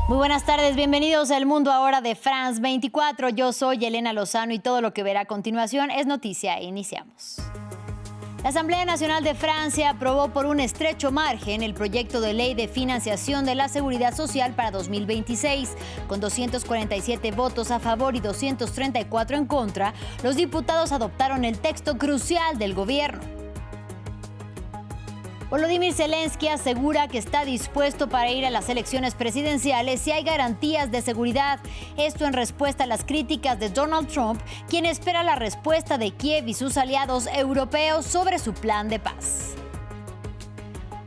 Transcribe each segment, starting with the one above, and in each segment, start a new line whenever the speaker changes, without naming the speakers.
Muy buenas tardes, bienvenidos al Mundo Ahora de France 24. Yo soy Elena Lozano y todo lo que verá a continuación es noticia. Iniciamos. La Asamblea Nacional de Francia aprobó por un estrecho margen el proyecto de ley de financiación de la Seguridad Social para 2026. Con 247 votos a favor y 234 en contra, los diputados adoptaron el texto crucial del gobierno. Volodymyr Zelensky asegura que está dispuesto para ir a las elecciones presidenciales si hay garantías de seguridad. Esto en respuesta a las críticas de Donald Trump, quien espera la respuesta de Kiev y sus aliados europeos sobre su plan de paz.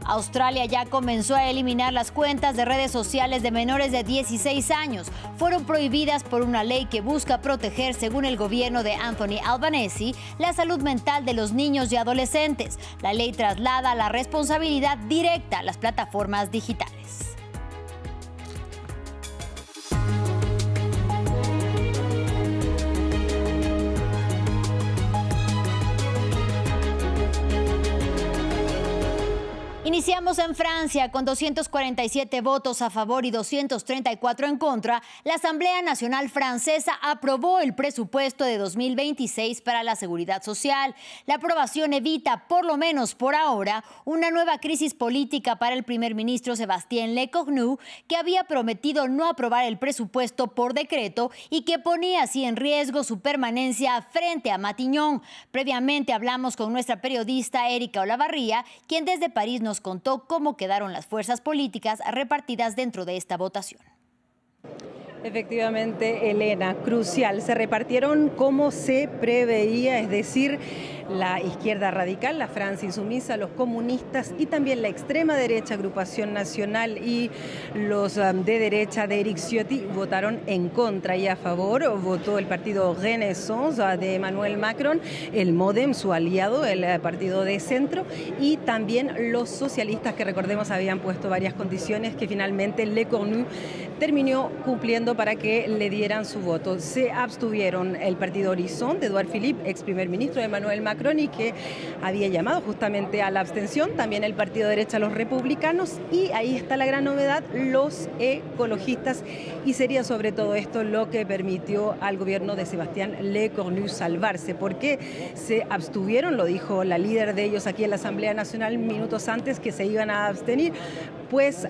Australia ya comenzó a eliminar las cuentas de redes sociales de menores de 16 años. Fueron prohibidas por una ley que busca proteger, según el gobierno de Anthony Albanese, la salud mental de los niños y adolescentes. La ley traslada la responsabilidad directa a las plataformas digitales. Iniciamos en Francia con 247 votos a favor y 234 en contra. La Asamblea Nacional Francesa aprobó el presupuesto de 2026 para la seguridad social. La aprobación evita, por lo menos por ahora, una nueva crisis política para el primer ministro Sébastien Lecornu, que había prometido no aprobar el presupuesto por decreto y que ponía así en riesgo su permanencia frente a Matignon. Previamente hablamos con nuestra periodista Erika Olavarría, quien desde París nos contó cómo quedaron las fuerzas políticas repartidas dentro de esta votación.
Efectivamente, Elena, crucial. Se repartieron como se preveía, es decir, la izquierda radical, la Francia insumisa, los comunistas y también la extrema derecha, Agrupación Nacional, y los de derecha de Éric Ciotti votaron en contra, y a favor votó el partido Renaissance de Emmanuel Macron, el MoDem, su aliado, el partido de centro, y también los socialistas, que recordemos habían puesto varias condiciones que finalmente Lecornu terminó cumpliendo para que le dieran su voto. Se abstuvieron el partido Horizon de Edouard Philippe, ex primer ministro de Emmanuel Macron, y que había llamado justamente a la abstención, también el partido de derecha, los republicanos, y ahí está la gran novedad, los ecologistas, y sería sobre todo esto lo que permitió al gobierno de Sébastien Lecornu salvarse. ¿Por qué se abstuvieron? Lo dijo la líder de ellos aquí en la Asamblea Nacional minutos antes, que se iban a abstener, pues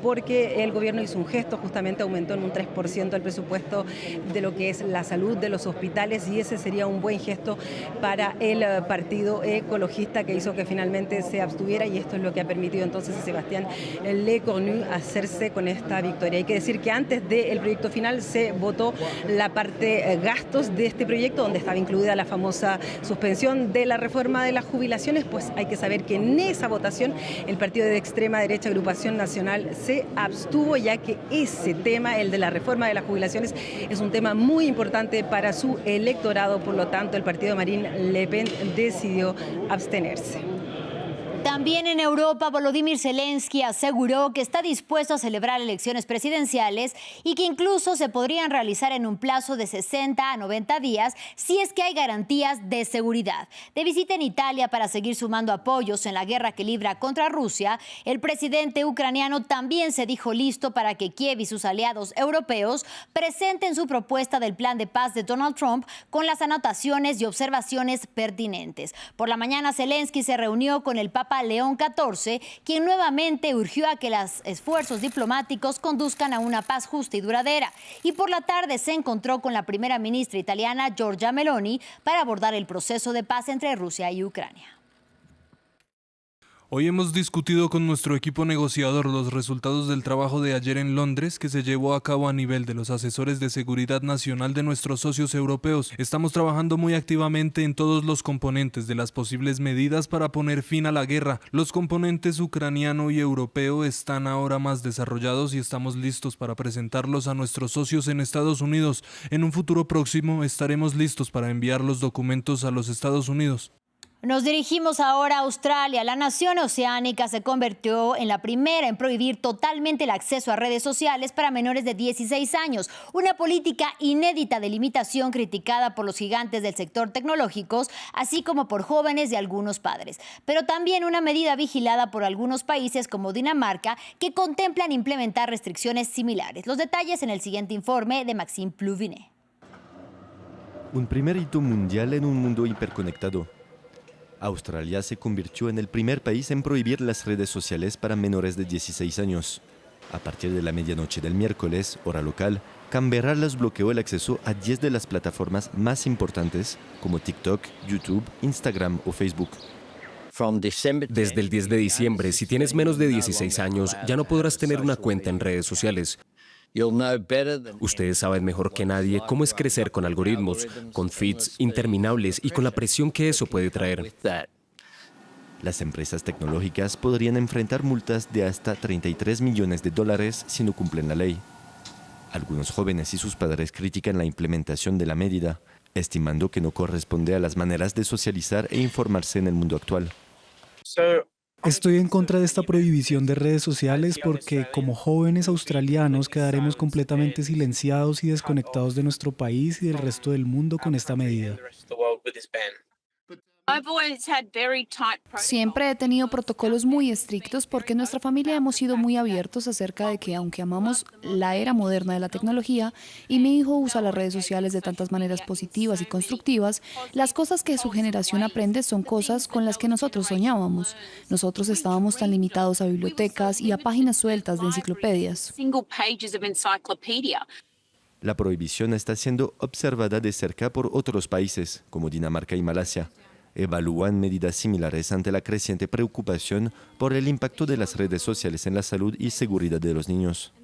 porque el gobierno hizo un gesto, justamente aumentó en un 3% el presupuesto de lo que es la salud de los hospitales, y ese sería un buen gesto para el partido ecologista, que hizo que finalmente se abstuviera, y esto es lo que ha permitido entonces a Sébastien Lecornu hacerse con esta victoria. Hay que decir que antes del proyecto final se votó la parte gastos de este proyecto, donde estaba incluida la famosa suspensión de la reforma de las jubilaciones. Pues hay que saber que en esa votación el partido de extrema derecha, Agrupación Nacional, se abstuvo, ya que ese tema, el de la reforma de las jubilaciones, es un tema muy importante para su electorado. Por lo tanto, el partido de Marine Le Pen decidió abstenerse.
También en Europa, Volodymyr Zelensky aseguró que está dispuesto a celebrar elecciones presidenciales y que incluso se podrían realizar en un plazo de 60 a 90 días si es que hay garantías de seguridad. De visita en Italia para seguir sumando apoyos en la guerra que libra contra Rusia, el presidente ucraniano también se dijo listo para que Kiev y sus aliados europeos presenten su propuesta del plan de paz de Donald Trump con las anotaciones y observaciones pertinentes. Por la mañana, Zelensky se reunió con el Papa León XIV, quien nuevamente urgió a que los esfuerzos diplomáticos conduzcan a una paz justa y duradera. Y por la tarde se encontró con la primera ministra italiana, Giorgia Meloni, para abordar el proceso de paz entre Rusia y Ucrania.
Hoy hemos discutido con nuestro equipo negociador los resultados del trabajo de ayer en Londres, que se llevó a cabo a nivel de los asesores de seguridad nacional de nuestros socios europeos. Estamos trabajando muy activamente en todos los componentes de las posibles medidas para poner fin a la guerra. Los componentes ucraniano y europeo están ahora más desarrollados y estamos listos para presentarlos a nuestros socios en Estados Unidos. En un futuro próximo estaremos listos para enviar los documentos a los Estados Unidos.
Nos dirigimos ahora a Australia. La nación oceánica se convirtió en la primera en prohibir totalmente el acceso a redes sociales para menores de 16 años. Una política inédita de limitación criticada por los gigantes del sector tecnológico, así como por jóvenes y algunos padres. Pero también una medida vigilada por algunos países como Dinamarca, que contemplan implementar restricciones similares. Los detalles en el siguiente informe de Maxime Plouvinet.
Un primer hito mundial en un mundo hiperconectado. Australia se convirtió en el primer país en prohibir las redes sociales para menores de 16 años. A partir de la medianoche del miércoles, hora local, Canberra les bloqueó el acceso a 10 de las plataformas más importantes como TikTok, YouTube, Instagram o Facebook.
Desde el 10 de diciembre, si tienes menos de 16 años, ya no podrás tener una cuenta en redes sociales. Ustedes saben mejor que nadie cómo es crecer con algoritmos, con feeds interminables y con la presión que eso puede traer.
Las empresas tecnológicas podrían enfrentar multas de hasta $33 millones si no cumplen la ley. Algunos jóvenes y sus padres critican la implementación de la medida, estimando que no corresponde a las maneras de socializar e informarse en el mundo actual.
Estoy en contra de esta prohibición de redes sociales porque como jóvenes australianos quedaremos completamente silenciados y desconectados de nuestro país y del resto del mundo con esta medida.
Siempre he tenido protocolos muy estrictos porque en nuestra familia hemos sido muy abiertos acerca de que, aunque amamos la era moderna de la tecnología y mi hijo usa las redes sociales de tantas maneras positivas y constructivas, las cosas que su generación aprende son cosas con las que nosotros soñábamos. Nosotros estábamos tan limitados a bibliotecas y a páginas sueltas de enciclopedias.
La prohibición está siendo observada de cerca por otros países, como Dinamarca y Malasia. Evalúan medidas similares ante la creciente preocupación por el impacto de las redes sociales en la salud y seguridad de los niños.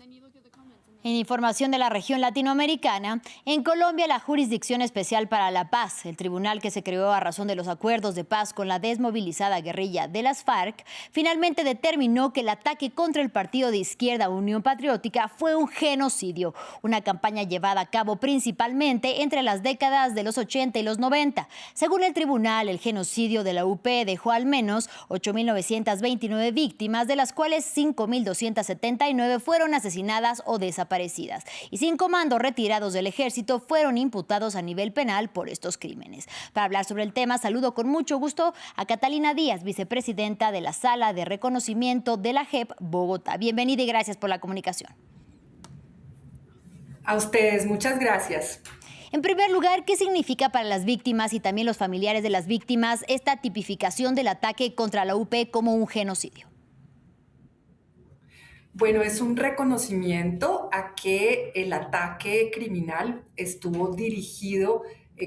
En información de la región latinoamericana, en Colombia la Jurisdicción Especial para la Paz, el tribunal que se creó a razón de los acuerdos de paz con la desmovilizada guerrilla de las FARC, finalmente determinó que el ataque contra el partido de izquierda Unión Patriótica fue un genocidio, una campaña llevada a cabo principalmente entre las décadas de los 80 y los 90. Según el tribunal, el genocidio de la UP dejó al menos 8.929 víctimas, de las cuales 5.279 fueron asesinadas o desaparecidas. Y 5 mandos retirados del ejército fueron imputados a nivel penal por estos crímenes. Para hablar sobre el tema, saludo con mucho gusto a Catalina Díaz, vicepresidenta de la Sala de Reconocimiento de la JEP Bogotá. Bienvenida y gracias por la comunicación.
A ustedes, muchas gracias.
En primer lugar, ¿qué significa para las víctimas y también los familiares de las víctimas esta tipificación del ataque contra la UP como un genocidio?
Bueno, es un reconocimiento a que el ataque criminal estuvo dirigido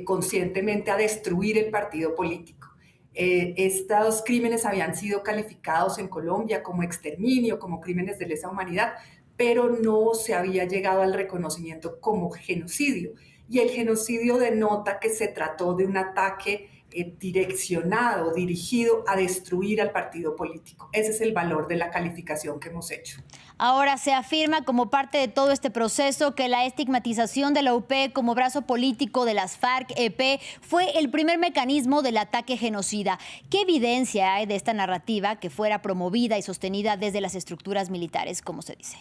conscientemente a destruir el partido político. Estos crímenes habían sido calificados en Colombia como exterminio, como crímenes de lesa humanidad, pero no se había llegado al reconocimiento como genocidio. Y el genocidio denota que se trató de un ataque direccionado, dirigido a destruir al partido político. Ese es el valor de la calificación que hemos hecho.
Ahora se afirma como parte de todo este proceso que la estigmatización de la UP como brazo político de las FARC-EP fue el primer mecanismo del ataque genocida. ¿Qué evidencia hay de esta narrativa que fuera promovida y sostenida desde las estructuras militares, como se dice?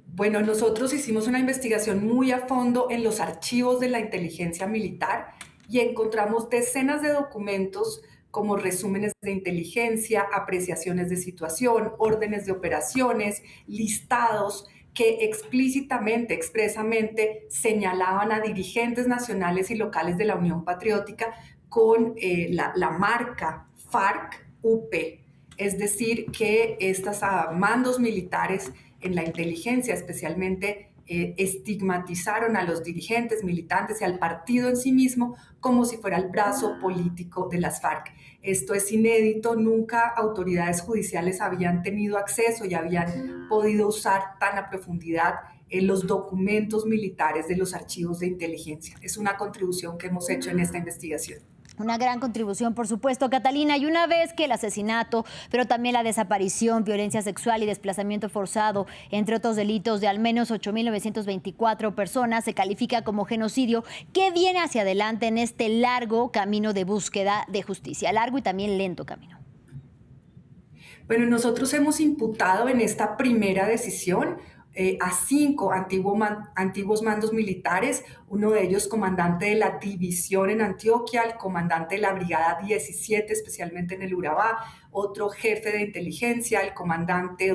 Bueno, nosotros hicimos una investigación muy a fondo en los archivos de la inteligencia militar y encontramos decenas de documentos como resúmenes de inteligencia, apreciaciones de situación, órdenes de operaciones, listados que explícitamente, expresamente señalaban a dirigentes nacionales y locales de la Unión Patriótica con la marca FARC-UP. Es decir, que estos mandos militares en la inteligencia especialmente estigmatizaron a los dirigentes militantes y al partido en sí mismo como si fuera el brazo político de las FARC. Esto es inédito, nunca autoridades judiciales habían tenido acceso y habían podido usar tan a profundidad los documentos militares de los archivos de inteligencia. Es una contribución que hemos hecho en esta investigación.
Una gran contribución, por supuesto, Catalina. Y una vez que el asesinato, pero también la desaparición, violencia sexual y desplazamiento forzado, entre otros delitos de al menos 8.924 personas, se califica como genocidio, ¿qué viene hacia adelante en este largo camino de búsqueda de justicia? Largo y también lento camino.
Bueno, nosotros hemos imputado en esta primera decisión a 5 antiguos mandos militares, uno de ellos comandante de la división en Antioquia, el comandante de la brigada 17, especialmente en el Urabá, otro jefe de inteligencia,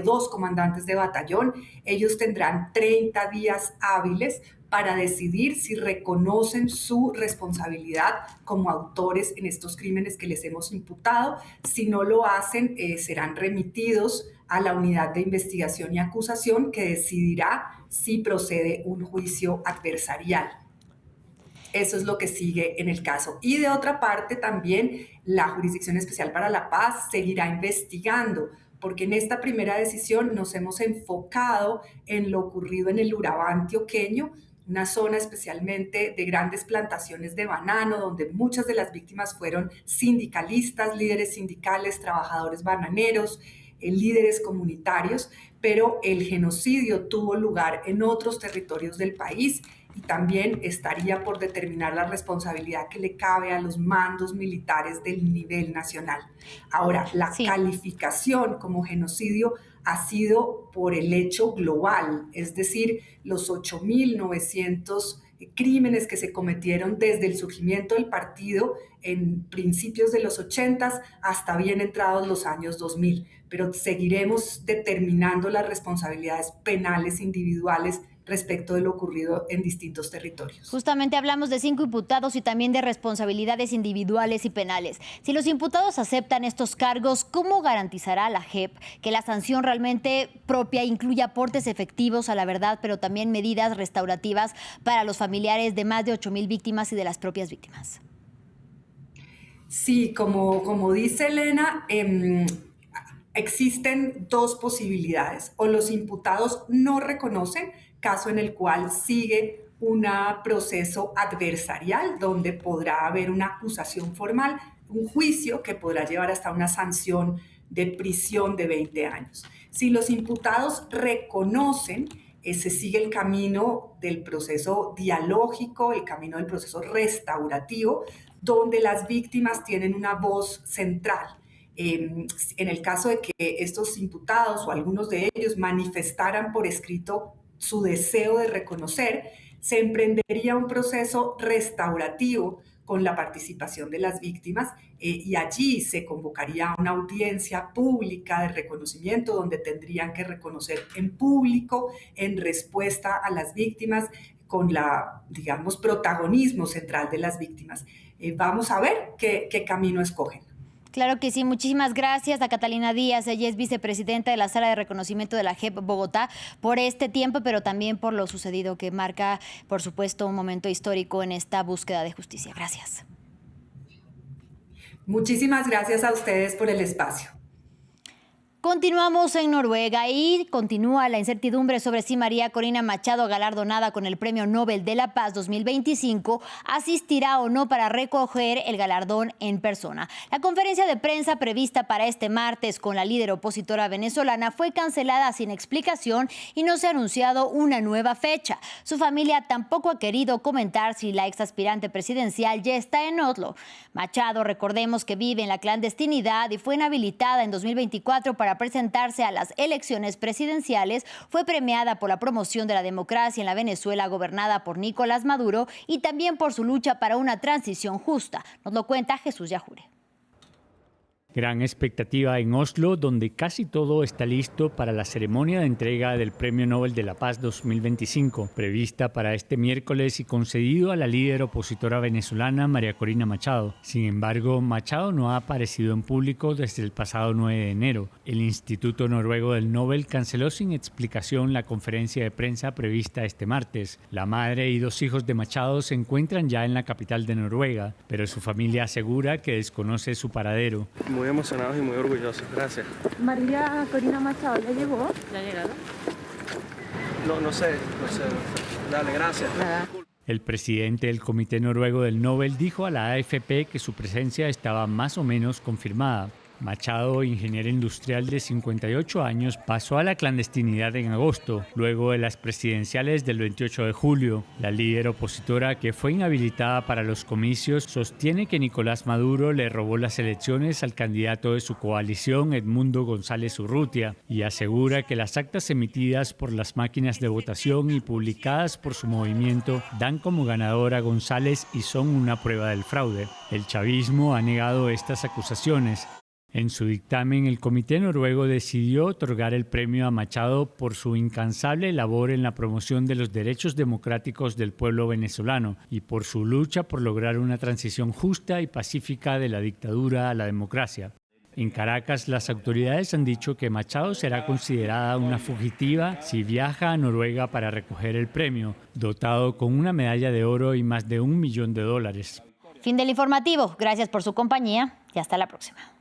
dos comandantes de batallón. Ellos tendrán 30 días hábiles para decidir si reconocen su responsabilidad como autores en estos crímenes que les hemos imputado. Si no lo hacen, serán remitidos a la unidad de investigación y acusación, que decidirá si procede un juicio adversarial. Eso es lo que sigue en el caso. Y de otra parte, también la Jurisdicción Especial para la Paz seguirá investigando, porque en esta primera decisión nos hemos enfocado en lo ocurrido en el Urabá antioqueño, una zona especialmente de grandes plantaciones de banano, donde muchas de las víctimas fueron sindicalistas, líderes sindicales, trabajadores bananeros, líderes comunitarios, pero el genocidio tuvo lugar en otros territorios del país y también estaría por determinar la responsabilidad que le cabe a los mandos militares del nivel nacional. Ahora, la calificación como genocidio ha sido por el hecho global, es decir, los 8.900 crímenes que se cometieron desde el surgimiento del partido en principios de los 80 hasta bien entrados los años 2000, pero seguiremos determinando las responsabilidades penales individuales respecto de lo ocurrido en distintos territorios.
Justamente hablamos de 5 imputados y también de responsabilidades individuales y penales. Si los imputados aceptan estos cargos, ¿cómo garantizará la JEP que la sanción realmente propia incluya aportes efectivos a la verdad, pero también medidas restaurativas para los familiares de más de 8.000 víctimas y de las propias víctimas?
Sí, como dice Elena, existen 2 posibilidades. O los imputados no reconocen, caso en el cual sigue un proceso adversarial donde podrá haber una acusación formal, un juicio que podrá llevar hasta una sanción de prisión de 20 años. Si los imputados reconocen, se sigue el camino del proceso dialógico, el camino del proceso restaurativo, donde las víctimas tienen una voz central. En el caso de que estos imputados o algunos de ellos manifestaran por escrito su deseo de reconocer, se emprendería un proceso restaurativo con la participación de las víctimas y allí se convocaría una audiencia pública de reconocimiento donde tendrían que reconocer en público en respuesta a las víctimas con protagonismo central de las víctimas. Vamos a ver qué camino escogen.
Claro que sí, muchísimas gracias a Catalina Díaz, ella es vicepresidenta de la Sala de Reconocimiento de la JEP Bogotá, por este tiempo, pero también por lo sucedido, que marca, por supuesto, un momento histórico en esta búsqueda de justicia. Gracias.
Muchísimas gracias a ustedes por el espacio.
Continuamos en Noruega y continúa la incertidumbre sobre si María Corina Machado, galardonada con el Premio Nobel de la Paz 2025, asistirá o no para recoger el galardón en persona. La conferencia de prensa prevista para este martes con la líder opositora venezolana fue cancelada sin explicación y no se ha anunciado una nueva fecha. Su familia tampoco ha querido comentar si la exaspirante presidencial ya está en Oslo. Machado, recordemos que vive en la clandestinidad y fue inhabilitada en 2024 para presentarse a las elecciones presidenciales, fue premiada por la promoción de la democracia en la Venezuela gobernada por Nicolás Maduro y también por su lucha para una transición justa. Nos lo cuenta Jesús Yajure.
Gran expectativa en Oslo, donde casi todo está listo para la ceremonia de entrega del Premio Nobel de la Paz 2025, prevista para este miércoles y concedido a la líder opositora venezolana María Corina Machado. Sin embargo, Machado no ha aparecido en público desde el pasado 9 de enero. El Instituto Noruego del Nobel canceló sin explicación la conferencia de prensa prevista este martes. La madre y 2 hijos de Machado se encuentran ya en la capital de Noruega, pero su familia asegura que desconoce su paradero.
Muy emocionados y muy orgullosos. Gracias.
María Corina Machado, ¿ya llegó? ¿Ya ha llegado?
No sé. Dale, gracias.
Nada.
El presidente del Comité Noruego del Nobel dijo a la AFP que su presencia estaba más o menos confirmada. Machado, ingeniero industrial de 58 años, pasó a la clandestinidad en agosto, luego de las presidenciales del 28 de julio. La líder opositora, que fue inhabilitada para los comicios, sostiene que Nicolás Maduro le robó las elecciones al candidato de su coalición, Edmundo González Urrutia, y asegura que las actas emitidas por las máquinas de votación y publicadas por su movimiento dan como ganador a González y son una prueba del fraude. El chavismo ha negado estas acusaciones. En su dictamen, el Comité Noruego decidió otorgar el premio a Machado por su incansable labor en la promoción de los derechos democráticos del pueblo venezolano y por su lucha por lograr una transición justa y pacífica de la dictadura a la democracia. En Caracas, las autoridades han dicho que Machado será considerada una fugitiva si viaja a Noruega para recoger el premio, dotado con una medalla de oro y más de $1 millón.
Fin del informativo. Gracias por su compañía y hasta la próxima.